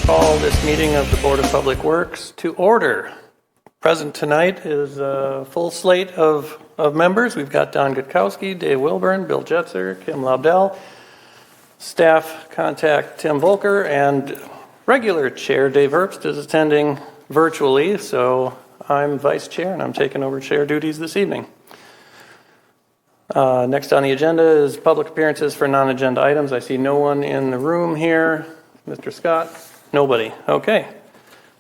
call this meeting of the Board of Public Works to order. Present tonight is a full slate of members. We've got Don Gutkowski, Dave Wilburn, Bill Jetzer, Kim Lobdell, staff contact Tim Volker, and regular chair Dave Herbst is attending virtually, so I'm vice chair and I'm taking over chair duties this evening. Next on the agenda is public appearances for non-agenda items. I see no one in the room here. Mr. Scott? Nobody. Okay.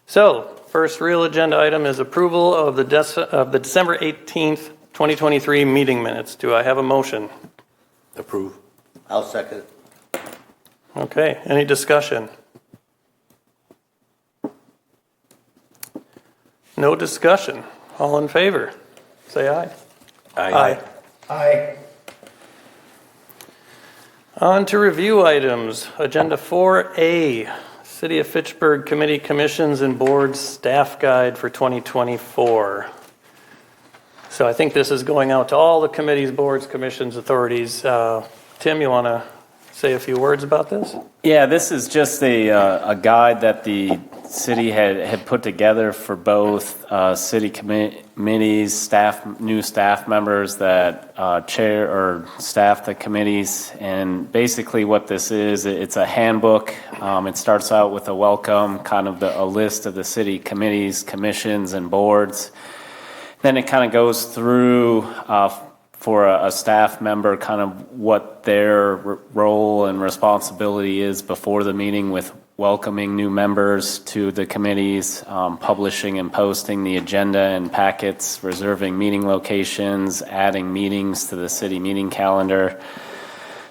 So, first real agenda item is approval of the December 18th, 2023 meeting minutes. Do I have a motion? Approve. I'll second it. Okay. Any discussion? No discussion. All in favor? Say aye. Aye. Aye. On to review items. Agenda 4A, City of Fitchburg Committee Commissions and Boards Staff Guide for 2024. So I think this is going out to all the committees, boards, commissions, authorities. Tim, you want to say a few words about this? Yeah, this is just a guide that the city had put together for both city committees, new staff members that chair or staff the committees. And basically what this is, it's a handbook. It starts out with a welcome, kind of a list of the city committees, commissions, and boards. Then it kind of goes through for a staff member, kind of what their role and responsibility is before the meeting with welcoming new members to the committees, publishing and posting the agenda and packets, reserving meeting locations, adding meetings to the city meeting calendar,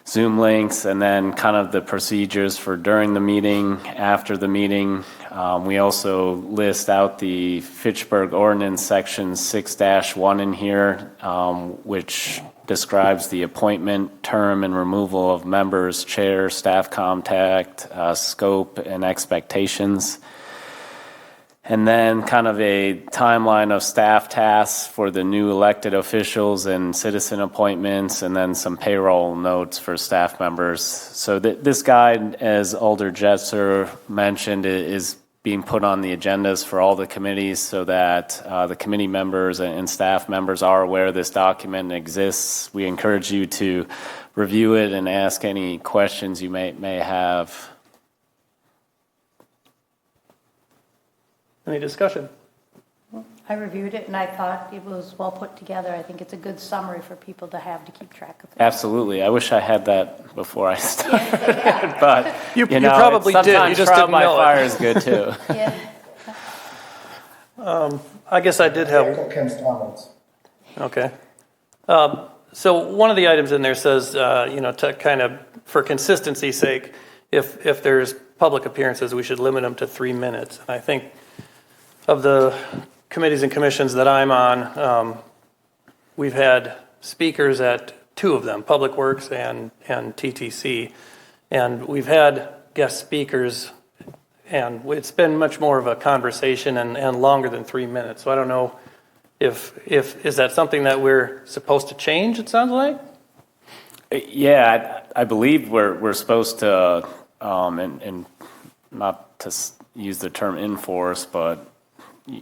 Zoom links, and then kind of the procedures for during the meeting, after the meeting. We also list out the Fitchburg Ordinance Section 6-1 in here, which describes the appointment, term, and removal of members, chair, staff contact, scope, and expectations. And then kind of a timeline of staff tasks for the new elected officials and citizen appointments, and then some payroll notes for staff members. So this guide, as Alder Jetzer mentioned, is being put on the agendas for all the committees so that the committee members and staff members are aware this document exists. We encourage you to review it and ask any questions you may have. Any discussion? I reviewed it and I thought it was well put together. I think it's a good summary for people to have to keep track of. Absolutely. I wish I had that before I started, but you probably did. You just didn't know it. Fire is good too. Yeah. I guess I did have. Okay. So one of the items in there says, to kind of for consistency's sake, if there's public appearances, we should limit them to 3 minutes. And I think of the committees and commissions that I'm on, we've had speakers at 2 of them, Public Works and TTC. And we've had guest speakers, and it's been much more of a conversation and longer than 3 minutes. So I don't know if is that something that we're supposed to change, it sounds like? Yeah, I believe we're supposed to, and not to use the term enforce, but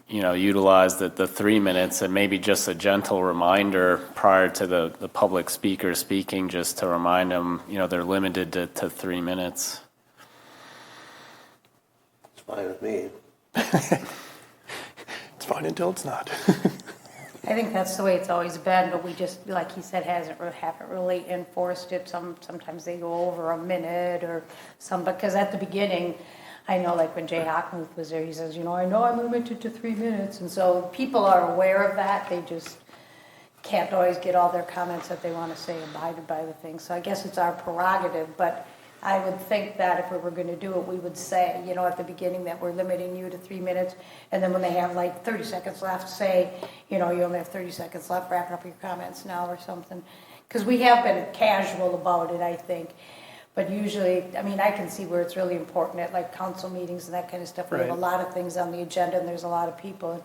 utilize the 3 minutes, and maybe just a gentle reminder prior to the public speaker speaking, just to remind them, they're limited to 3 minutes. It's fine with me. It's fine until it's not. I think that's the way it's always been, but we just, like he said, haven't really enforced it. Sometimes they go over a minute or because at the beginning, I know, like when Jay Hockmuth was there, he says, I know I'm limited to 3 minutes. And so people are aware of that. They just can't always get all their comments that they want to say abided by the thing. So I guess it's our prerogative. But I would think that if we were going to do it, we would say, at the beginning that we're limiting you to 3 minutes. And then when they have like 30 seconds left, say, you only have 30 seconds left, wrap up your comments now or something. Because we have been casual about it, I think. But usually, I can see where it's really important at like council meetings and that kind of stuff. We have a lot of things on the agenda and there's a lot of people. And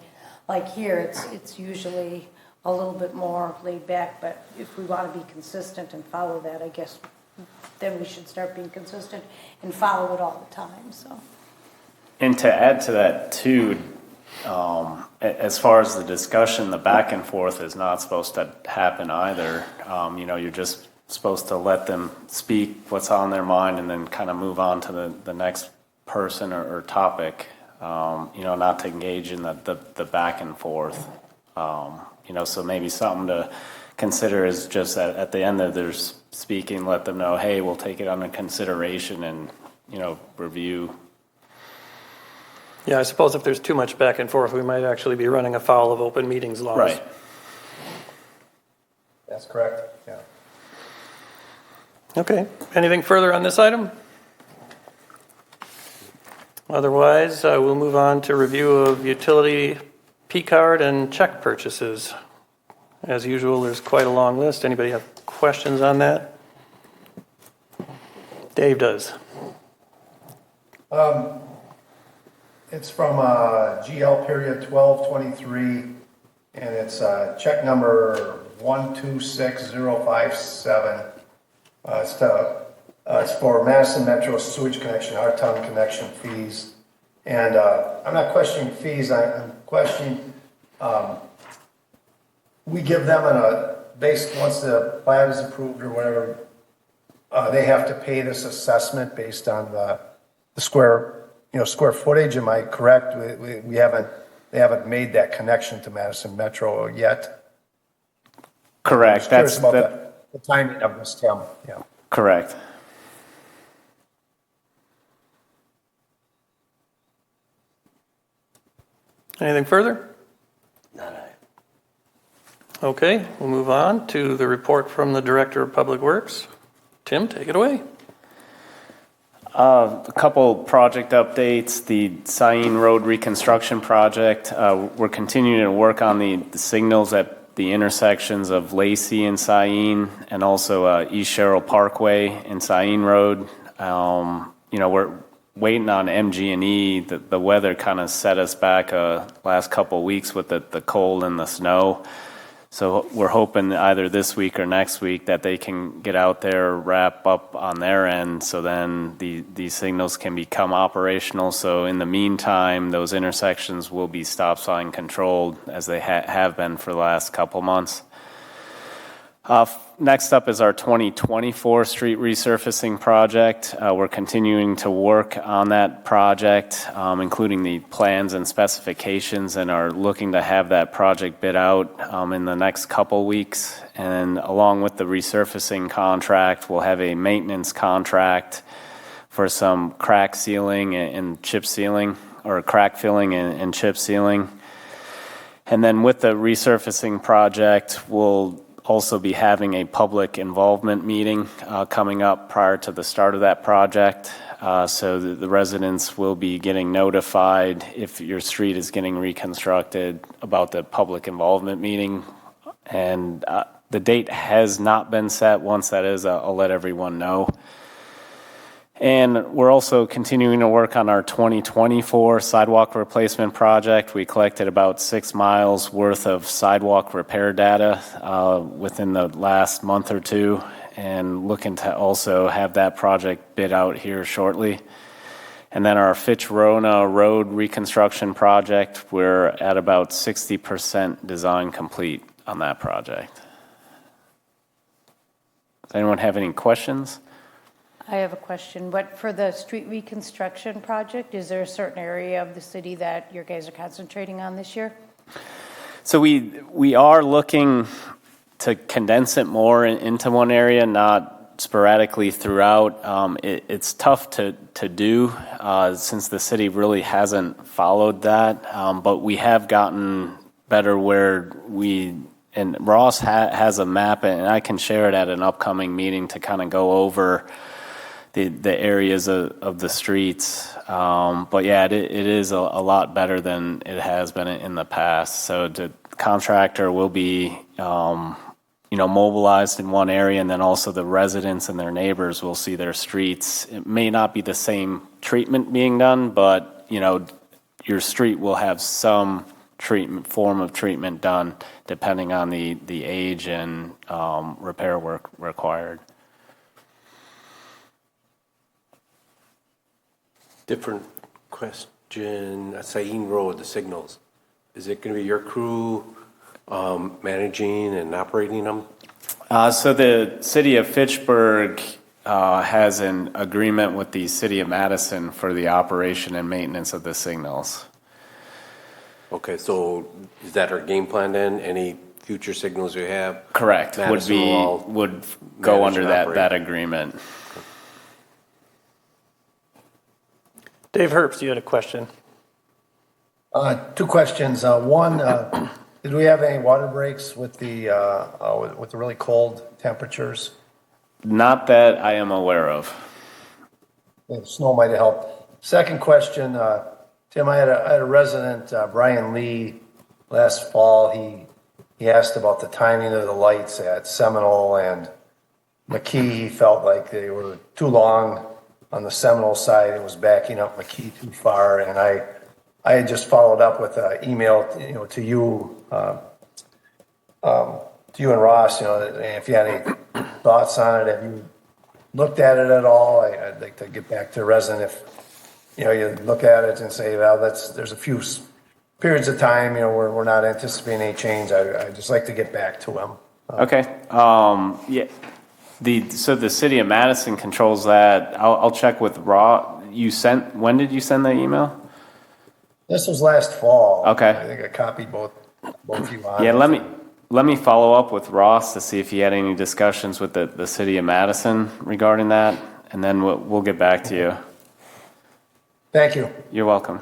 like here, it's usually a little bit more laid back. But if we want to be consistent and follow that, I guess then we should start being consistent and follow it all the time. So And to add to that too, as far as the discussion, the back and forth is not supposed to happen either. You're just supposed to let them speak what's on their mind and then kind of move on to the next person or topic, not to engage in the back and forth. So maybe something to consider is just at the end of their speaking, let them know, hey, we'll take it under consideration and, review. Yeah, I suppose if there's too much back and forth, we might actually be running afoul of open meetings laws. Right. That's correct, yeah. Okay, anything further on this item? Otherwise, we'll move on to review of utility P-card and check purchases. As usual, there's quite a long list. Anybody have questions on that? Dave does. It's from GL period 1223, and it's check number 126057. It's for Madison Metro sewage connection, our town connection fees. And I'm not questioning fees, I'm questioning, we give them once the plan is approved or whatever, they have to pay this assessment based on the square footage. Am I correct? They haven't made that connection to Madison Metro yet. Correct. I'm curious about the timing of this, Tim. Yeah. Correct. Anything further? Not I. Okay, we'll move on to the report from the Director of Public Works. Tim, take it away. A couple project updates. The Sain Road reconstruction project. We're continuing to work on the signals at the intersections of Lacey and Sain, and also East Sherrill Parkway and Sain Road. We're waiting on MG&E. The weather kind of set us back last couple of weeks with the cold and the snow. So we're hoping either this week or next week that they can get out there, wrap up on their end, so then these signals can become operational. So in the meantime, those intersections will be stop sign controlled as they have been for the last couple months. Next up is our 2024 street resurfacing project. We're continuing to work on that project, including the plans and specifications, and are looking to have that project bid out in the next couple weeks. And along with the resurfacing contract, we'll have a maintenance contract for some crack sealing and chip sealing, or crack filling and chip sealing. And then with the resurfacing project, we'll also be having a public involvement meeting coming up prior to the start of that project. So the residents will be getting notified if your street is getting reconstructed about the public involvement meeting. And the date has not been set. Once that is, I'll let everyone know. And we're also continuing to work on our 2024 sidewalk replacement project. We collected about 6 miles worth of sidewalk repair data within the last month or two, and looking to also have that project bid out here shortly. And then our Fitchburg Road reconstruction project, we're at about 60% design complete on that project. Does anyone have any questions? I have a question. But for the street reconstruction project, is there a certain area of the city that you guys are concentrating on this year? So we are looking to condense it more into one area, not sporadically throughout. It's tough to do since the city really hasn't followed that, but we have gotten better where and Ross has a map, and I can share it at an upcoming meeting to kind of go over the areas of the streets. But yeah, it is a lot better than it has been in the past. So the contractor will be, mobilized in one area, and then also the residents and their neighbors will see their streets. It may not be the same treatment being done, but, your street will have some form of treatment done depending on the age and repair work required. Different question. Sahin Road, the signals. Is it going to be your crew managing and operating them? So the city of Fitchburg has an agreement with the city of Madison for the operation and maintenance of the signals. Okay, so is that our game plan then? Any future signals we have? Correct. Madison will all Would go manage under and that operate. agreement. Dave Herbst, you had a question. Two questions. One, did we have any water breaks with the really cold temperatures? Not that I am aware of. The snow might have helped. Second question, Tim, I had a resident, Brian Lee, last fall. He asked about the timing of the lights at Seminole and McKee. He felt like they were too long on the Seminole side. It was backing up McKee too far, and I had just followed up with an email, to you and Ross, if you had any thoughts on it. Have you looked at it at all? I'd like to get back to the resident. If, you look at it and say, well, there's a few periods of time, where we're not anticipating any change. I'd just like to get back to him. Okay. Yeah. So the city of Madison controls that. I'll check with Raw. When did you send the email? This was last fall. Okay. I think I copied both of you on Yeah, it. let me follow up with Ross to see if he had any discussions with the city of Madison regarding that, and then we'll get back to you. Thank you. You're welcome.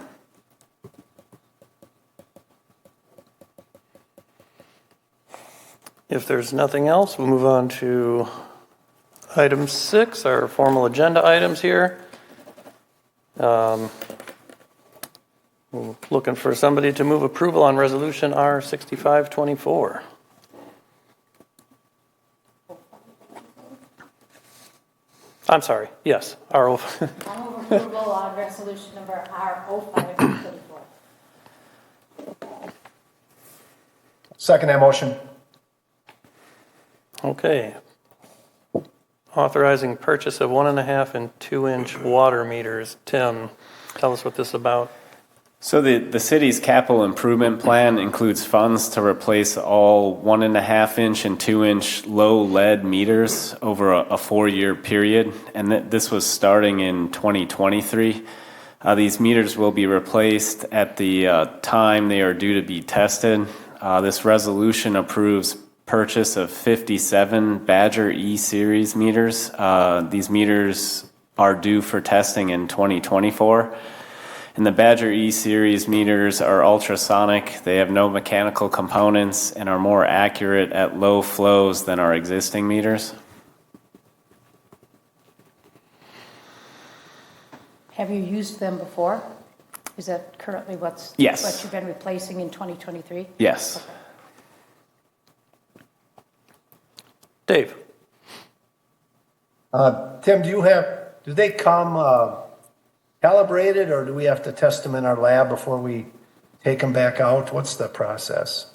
If there's nothing else, we'll move on to item 6, our formal agenda items here. We're looking for somebody to move approval on resolution R6524. I'm sorry, yes, R. I move approval on resolution number R0524. Second that motion. Okay. Authorizing purchase of 1.5 and 2-inch water meters. Tim, tell us what this is about. So the city's capital improvement plan includes funds to replace all 1.5-inch and 2-inch low lead meters over a 4-year period, and this was starting in 2023. These meters will be replaced at the time they are due to be tested. This resolution approves purchase of 57 Badger E-Series meters. These meters are due for testing in 2024. And the Badger E-Series meters are ultrasonic. They have no mechanical components and are more accurate at low flows than our existing meters. Have you used them before? Is that currently what Yes. you've been replacing in 2023? Yes. Okay. Dave? Tim, do they come calibrated, or do we have to test them in our lab before we take them back out? What's the process?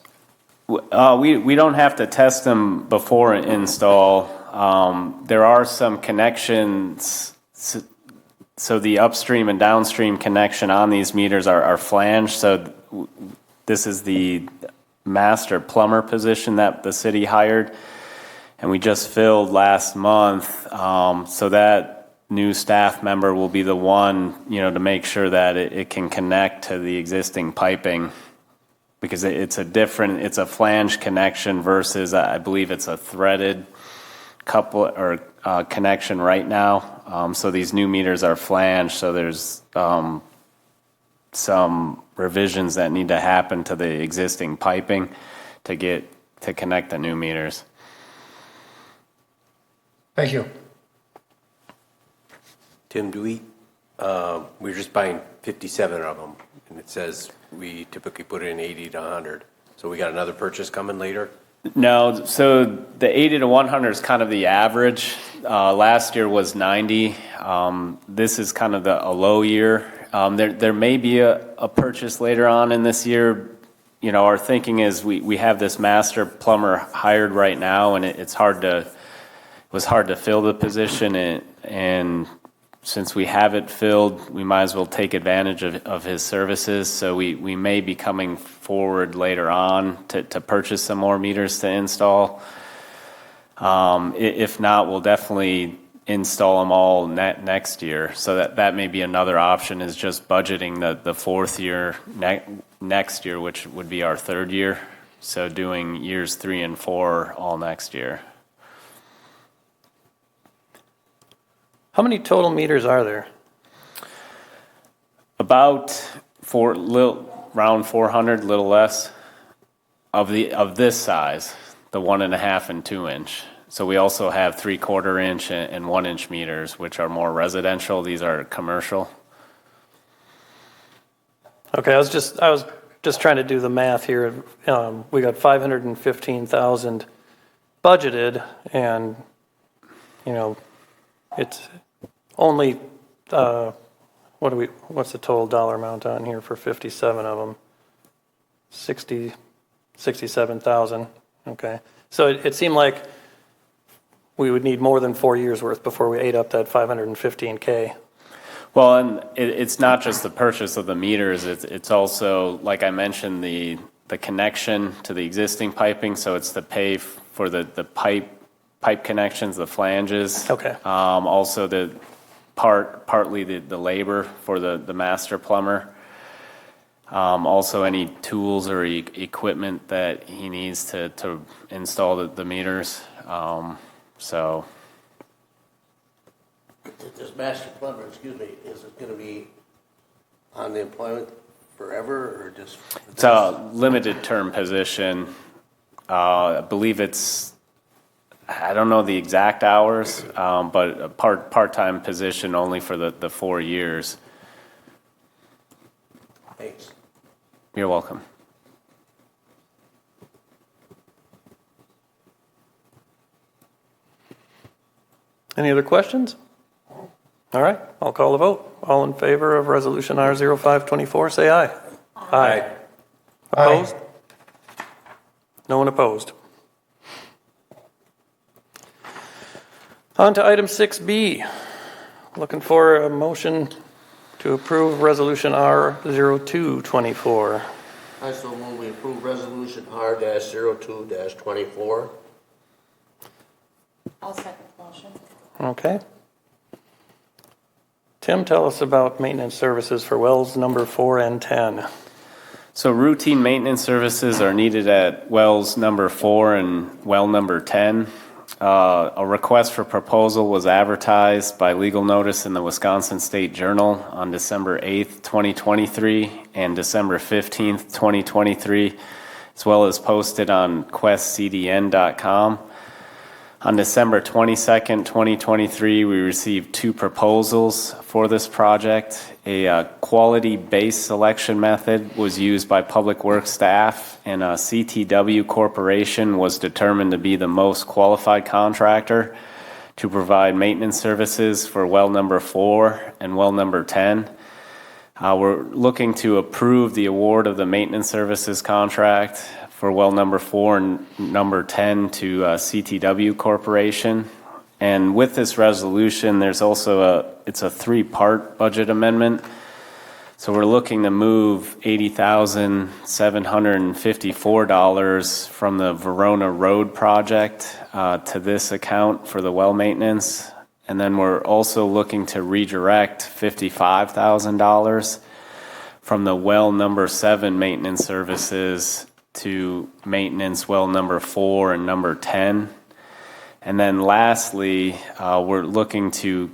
We don't have to test them before install. There are some connections. So the upstream and downstream connection on these meters are flanged. So this is the master plumber position that the city hired. And we just filled last month. So that new staff member will be the one, to make sure that it can connect to the existing piping, because it's a flange connection versus I believe it's a threaded couple or connection right now. So these new meters are flanged. So there's some revisions that need to happen to the existing piping to connect the new meters. Thank you. Tim, we're just buying 57 of them, and it says we typically put in 80 to 100. So we got another purchase coming later? No, so the 80 to 100 is kind of the average. Last year was 90. This is kind of a low year. There may be a purchase later on in this year. Our thinking is we have this master plumber hired right now, and it was hard to fill the position, and since we have it filled, we might as well take advantage of his services. So we may be coming forward later on to purchase some more meters to install. If not, we'll definitely install them all next year. So that may be another option, is just budgeting the fourth year next year, which would be our third year. So doing years 3 and 4 all next year. How many total meters are there? About around 400, little less, of this size, the 1.5 and 2 inch. So we also have 3/4 inch and 1 inch meters, which are more residential. These are commercial. Okay, I was just trying to do the math here. We got 515,000 budgeted, and it's only what's the total dollar amount on here for 57 of them? 67,000. Okay, so it seemed like we would need more than 4 years worth before we ate up that 515K. Well, and it's not just the purchase of the meters. It's also, like I mentioned, the connection to the existing piping. So it's the pay for the pipe connections, the flanges. Okay. Also partly the labor for the master plumber. Also any tools or equipment that he needs to install the meters. So. This master plumber, excuse me, is it going to be on the employment forever or just? It's a limited term position. I believe I don't know the exact hours, but a part-time position only for the 4 years. Thanks. You're welcome. Any other questions? All right, I'll call the vote. All in favor of Resolution R0524, say aye. Aye. Opposed? No one opposed. On to item 6B. Looking for a motion to approve Resolution R0224. I so move we approve resolution R-02-24. I'll second the motion. Okay. Tim, tell us about maintenance services for wells number 4 and 10. So routine maintenance services are needed at wells number 4 and well number 10. A request for proposal was advertised by legal notice in the Wisconsin State Journal on December 8th, 2023 and December 15th, 2023, as well as posted on questcdn.com. On December 22nd, 2023, we received 2 proposals for this project. A quality-based selection method was used by Public Works staff, and a CTW Corporation was determined to be the most qualified contractor to provide maintenance services for well number 4 and well number 10. We're looking to approve the award of the maintenance services contract for well number 4 and number 10 to CTW Corporation. And with this resolution, there's also it's a 3-part budget amendment. So we're looking to move $80,754 from the Verona Road project to this account for the well maintenance. And then we're also looking to redirect $55,000 from the well number 7 maintenance services to maintenance well number 4 and number 10. And then lastly, we're looking to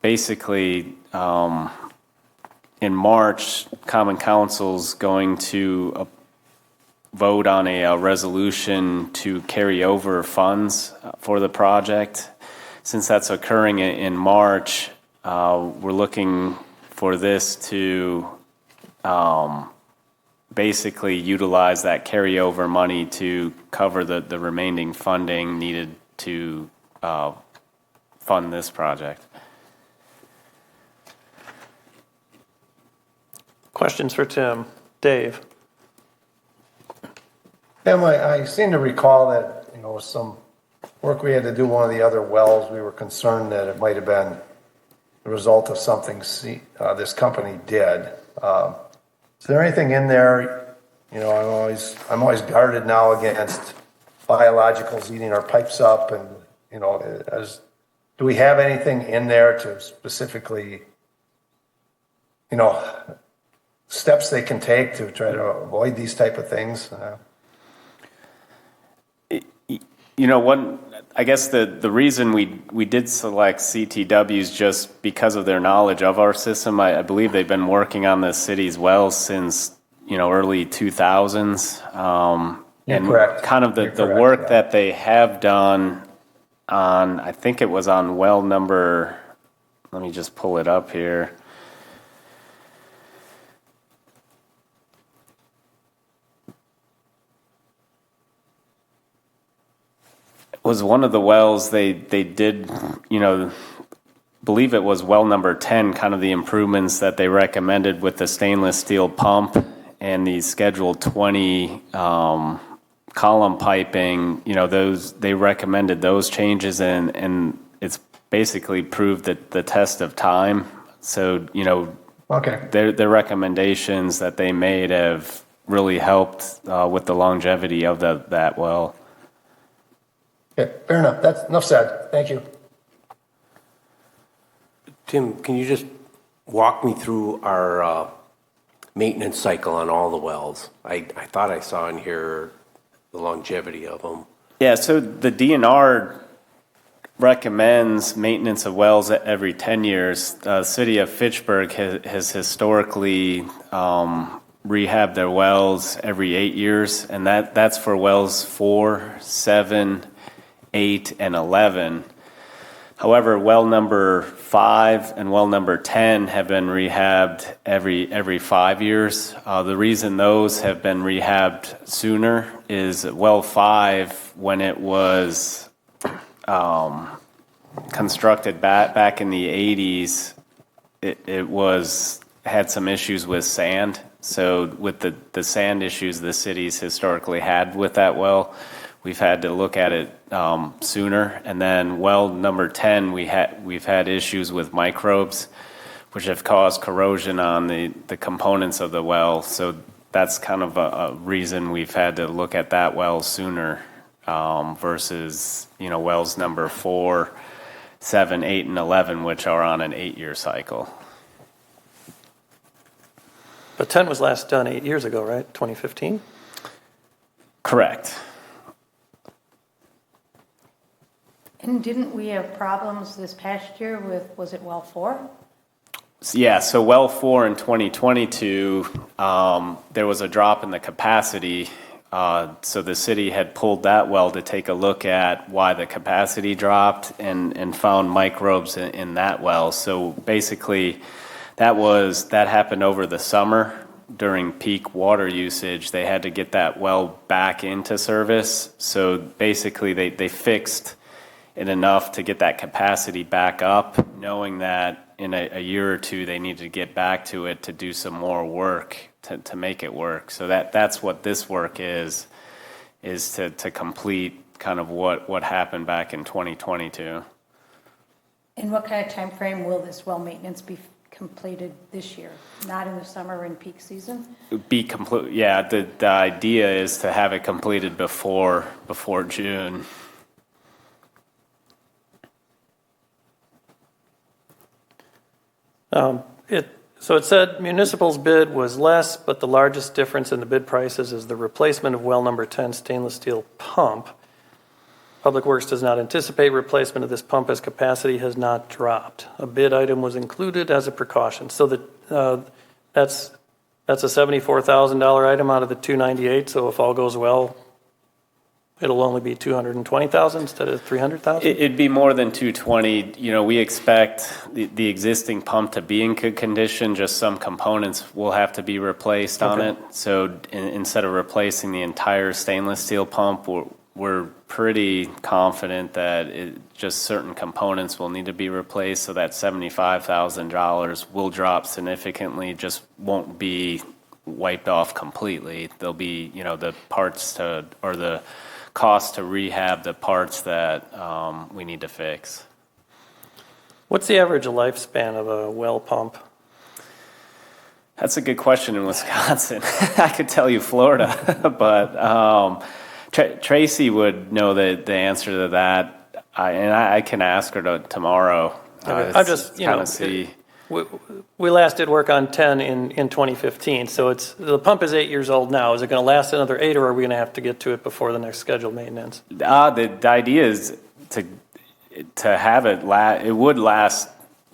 basically in March, Common Council's going to vote on a resolution to carry over funds for the project. Since that's occurring in March, we're looking for this to basically utilize that carryover money to cover the remaining funding needed to fund this project. Questions for Tim? Dave? Tim, I seem to recall that, some work we had to do one of the other wells, we were concerned that it might have been the result of something this company did. Is there anything in there? You know, I'm always guarded now against biologicals eating our pipes up, and you know, do we have anything in there to specifically, you know, steps they can take to try to avoid these type of things? You know, I guess the reason we did select CTWs just because of their knowledge of our system. I believe they've been working on the city's wells since, you know, early 2000s. And correct. kind of the work that they have done on, I think it was on well number, let me just pull it up here. Was one of the wells they did, you know, believe it was well number 10, kind of the improvements that they recommended with the stainless steel pump and the Schedule 20 column piping. You know, those, they recommended those changes, and it's basically proved that the test of time. So, you know, Okay. their recommendations that they made have really helped with the longevity of that well. Okay, fair enough. That's enough said. Thank you. Tim, can you just walk me through our maintenance cycle on all the wells? I thought I saw in here the longevity of them. Yeah, so the DNR recommends maintenance of wells every 10 years. The city of Fitchburg has historically rehabbed their wells every 8 years, and that's for wells 4, 7, 8, and 11. However, well number 5 and well number 10 have been rehabbed every 5 years. The reason those have been rehabbed sooner is well 5, when it was constructed back in the 80s, it had some issues with sand. So with the sand issues the city's historically had with that well, we've had to look at it sooner. And then well number 10, we've had issues with microbes, which have caused corrosion on the components of the well. So that's kind of a reason we've had to look at that well sooner versus, you know, wells number 4, 7, 8, and 11, which are on an 8-year cycle. But 10 was last done 8 years ago, right? 2015? Correct. And didn't we have problems this past year with, was it well 4? Yeah, so well 4 in 2022, there was a drop in the capacity. So the city had pulled that well to take a look at why the capacity dropped and found microbes in that well. So basically, that happened over the summer during peak water usage. They had to get that well back into service. So basically, they fixed it enough to get that capacity back up, knowing that in a year or two they needed to get back to it to do some more work to make it work. So that's what this work is to complete kind of what happened back in 2022. And what kind of time frame will this well maintenance be completed this year? Not in the summer and peak season? Be complete. Yeah, the idea is to have it completed before June. So it said municipal's bid was less, but the largest difference in the bid prices is the replacement of well number 10 stainless steel pump. Public Works does not anticipate replacement of this pump as capacity has not dropped. A bid item was included as a precaution. So that's a $74,000 item out of the $298. So if all goes well, it'll only be $220,000 instead of $300,000? It'd be more than 220. You know, we expect the existing pump to be in good condition. Just some components will have to be replaced on it. So instead of replacing the entire stainless steel pump, we're pretty confident that just certain components will need to be replaced. So that $75,000 will drop significantly. Just won't be wiped off completely. There'll be, you know, the parts or the cost to rehab the parts that we need to fix. What's the average lifespan of a well pump? That's a good question in Wisconsin. I could tell you Florida, but Tracy would know the answer to that, I can ask her tomorrow. I'm just, see. We last did work on 10 in 2015, so the pump is 8 years old now. Is it going to last another 8, or are we going to have to get to it before the next scheduled maintenance? The idea is to have it it would last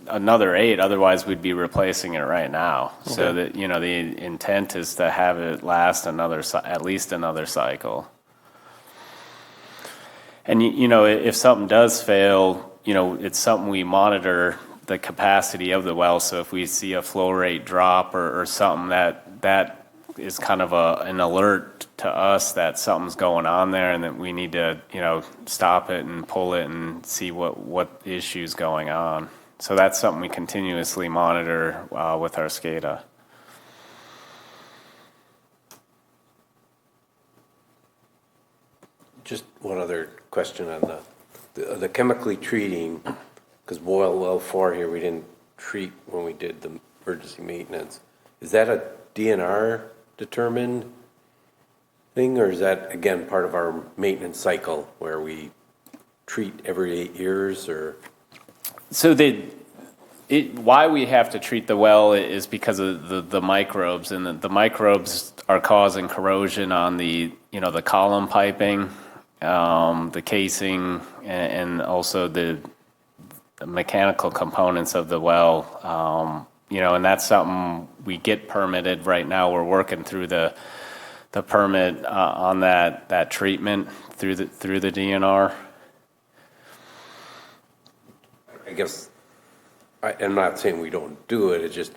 another 8, otherwise we'd be replacing it right now. Okay. So that, the intent is to have it last at least another cycle. And, if something does fail, it's something we monitor the capacity of the well. So if we see a flow rate drop or something, that is kind of an alert to us that something's going on there and that we need to, stop it and pull it and see what issue's going on. So that's something we continuously monitor with our SCADA. Just one other question on the chemically treating, because well 4 here, we didn't treat when we did the emergency maintenance. Is that a DNR determined thing, or is that, again, part of our maintenance cycle where we treat every 8 years, or? So why we have to treat the well is because of the microbes, and the microbes are causing corrosion on the column piping, the casing, and also the mechanical components of the well. And that's something we get permitted right now. We're working through the permit on that treatment through the DNR. I guess I'm not saying we don't do it. It's just,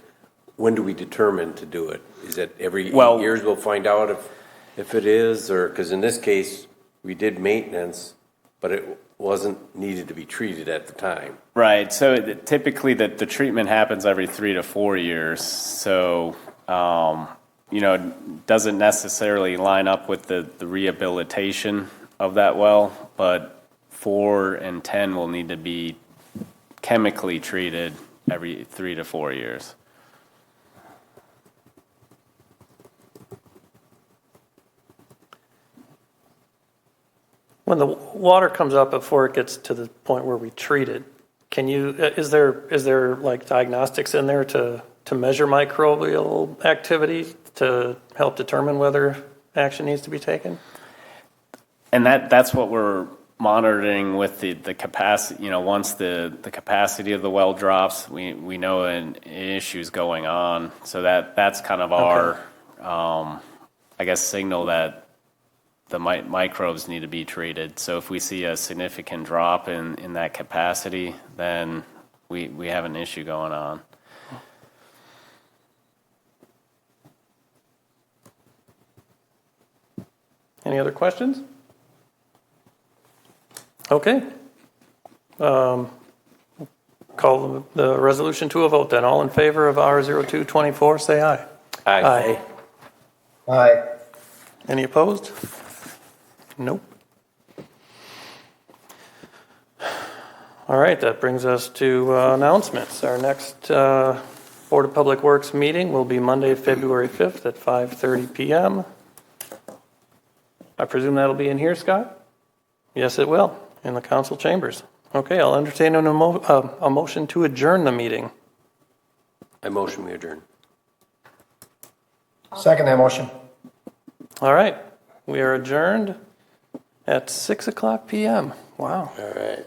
when do we determine to do it? Is it every 8 years we'll find out if it is, or because in this case we did maintenance, but it wasn't needed to be treated at the time. Right. So typically the treatment happens every 3 to 4 years. So doesn't necessarily line up with the rehabilitation of that well, but 4 and 10 will need to be chemically treated every 3 to 4 years. When the water comes up before it gets to the point where we treat it, is there like diagnostics in there to measure microbial activity to help determine whether action needs to be taken? And that's what we're monitoring with the capacity. Once the capacity of the well drops, we know an issue's going on. So that's kind of our, I guess, signal that the microbes need to be treated. So if we see a significant drop in that capacity, then we have an issue going on. Any other questions? Okay. Call the resolution to a vote then. All in favor of R0224, say aye. Aye. Aye. Any opposed? Nope. All right, that brings us to announcements. Our next Board of Public Works meeting will be Monday, February 5th at 5:30 p.m. I presume that'll be in here, Scott? Yes, it will, in the council chambers. Okay, I'll entertain a motion to adjourn the meeting. I motion we adjourn. Second that motion. All right, we are adjourned at 6:00 p.m. Wow. All right.